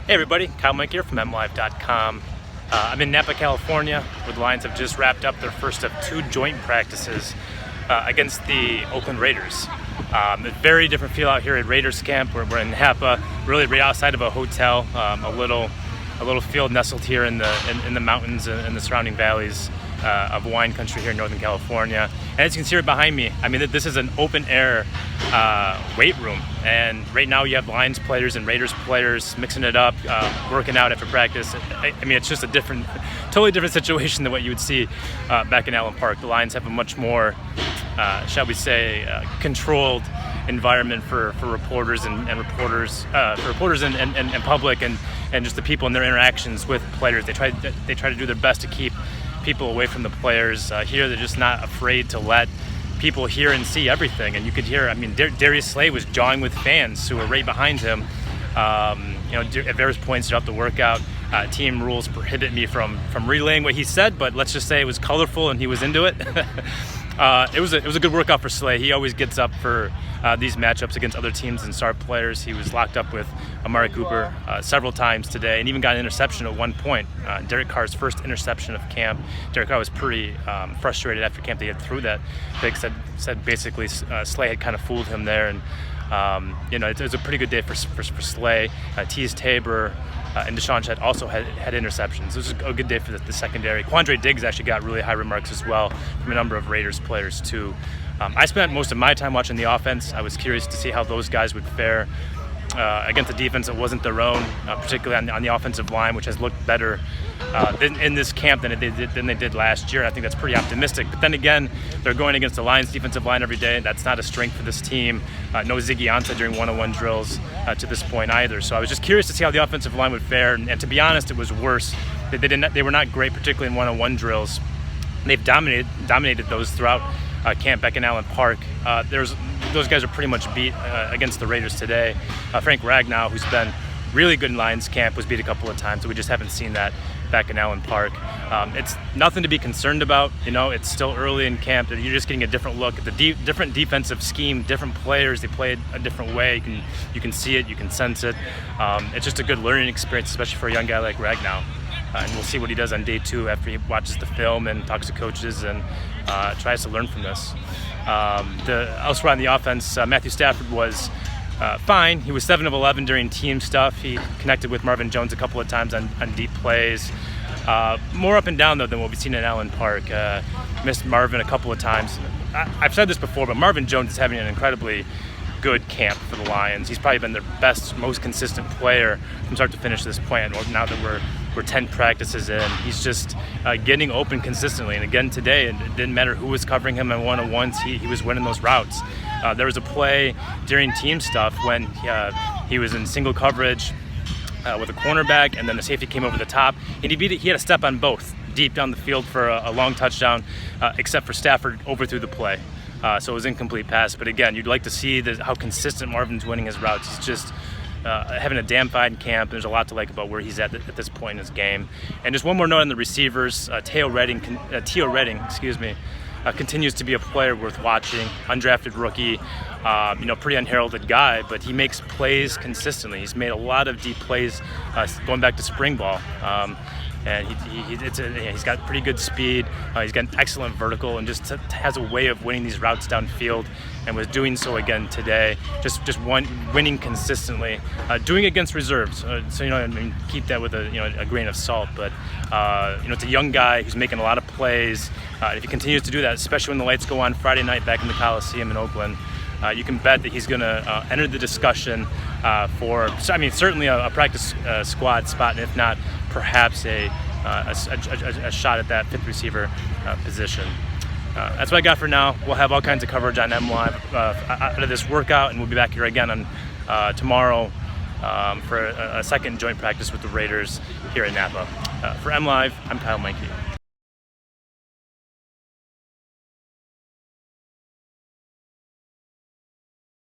Hey everybody, Kyle Meinke here from MLive.com. I'm in Napa, California, where the Lions have just wrapped up their first of 2 joint practices against the Oakland Raiders. A very different feel out here at Raiders camp. We're in Napa, really right outside of a hotel, a little field nestled here in the mountains and the surrounding valleys of wine country here in Northern California. And as you can see right behind me, I mean, this is an open air weight room, and right now you have Lions players and Raiders players mixing it up, working out after practice. I mean, it's just a totally different situation than what you would see back in Allen Park. The Lions have a much more, shall we say, controlled environment for reporters and public and just the people and their interactions with players. They try to do their best to keep people away from the players. Here they're just not afraid to let people hear and see everything, and you could hear, I mean, Darius Slay was jawing with fans who were right behind him. At various points throughout the workout. Team rules prohibit me from relaying what he said, but let's just say it was colorful and he was into it. It was a good workout for Slay. He always gets up for these matchups against other teams and star players. He was locked up with Amari Cooper several times today, and even got an interception at one point. Derek Carr's first interception of camp. Derek Carr was pretty frustrated after camp that he had threw that. Vic said basically Slay had kind of fooled him there, and it was a pretty good day for Slay. Tease Tabor and Deshaun Chet also had interceptions. It was a good day for the secondary. Quandre Diggs actually got really high remarks as well from a number of Raiders players too. I spent most of my time watching the offense. I was curious to see how those guys would fare against a defense that wasn't their own, particularly on the offensive line, which has looked better in this camp than they did last year. I think that's pretty optimistic. But then again, they're going against the Lions defensive line every day. That's not a strength for this team. No Ziggy Ansah during one-on-one drills to this point either. So I was just curious to see how the offensive line would fare. And to be honest, it was worse. They were not great, particularly in one-on-one drills. They've dominated those throughout camp back in Allen Park. Those guys are pretty much beat against the Raiders today. Frank Ragnow, who's been really good in Lions camp, was beat a couple of times, so we just haven't seen that back in Allen Park. It's nothing to be concerned about. It's still early in camp. You're just getting a different look at the different defensive scheme, different players. They play it a different way. You can see it, you can sense it. It's just a good learning experience, especially for a young guy like Ragnow. And we'll see what he does on day 2 after he watches the film and talks to coaches and tries to learn from this. Elsewhere on the offense, Matthew Stafford was fine. He was 7 of 11 during team stuff. He connected with Marvin Jones a couple of times on deep plays. More up and down, though, than what we've seen in Allen Park. Missed Marvin a couple of times. I've said this before, but Marvin Jones is having an incredibly good camp for the Lions. He's probably been their best, most consistent player from start to finish at this point. Now that we're 10 practices in, he's just getting open consistently. And again today, it didn't matter who was covering him on one-on-ones, he was winning those routes. There was a play during team stuff when he was in single coverage with a cornerback, and then the safety came over the top, and he had a step on both deep down the field for a long touchdown, except for Stafford overthrew the play. So it was incomplete pass. But again, you'd like to see how consistent Marvin's winning his routes. He's just having a damn fine camp. There's a lot to like about where he's at this point in his game. And just one more note on the receivers. Teo Redding, continues to be a player worth watching. Undrafted rookie, pretty unheralded guy, but he makes plays consistently. He's made a lot of deep plays going back to spring ball. And he's got pretty good speed. He's got an excellent vertical, and just has a way of winning these routes downfield, and was doing so again today. Just winning consistently, doing it against reserves. Keep that with a grain of salt. But it's a young guy who's making a lot of plays. If he continues to do that, especially when the lights go on Friday night back in the Coliseum in Oakland, you can bet that he's going to enter the discussion for certainly a practice squad spot, and if not, perhaps a shot at that 5th receiver position. That's what I got for now. We'll have all kinds of coverage on MLive out of this workout, and we'll be back here again on tomorrow for a second joint practice with the Raiders here in Napa. For MLive, I'm Kyle Meinke.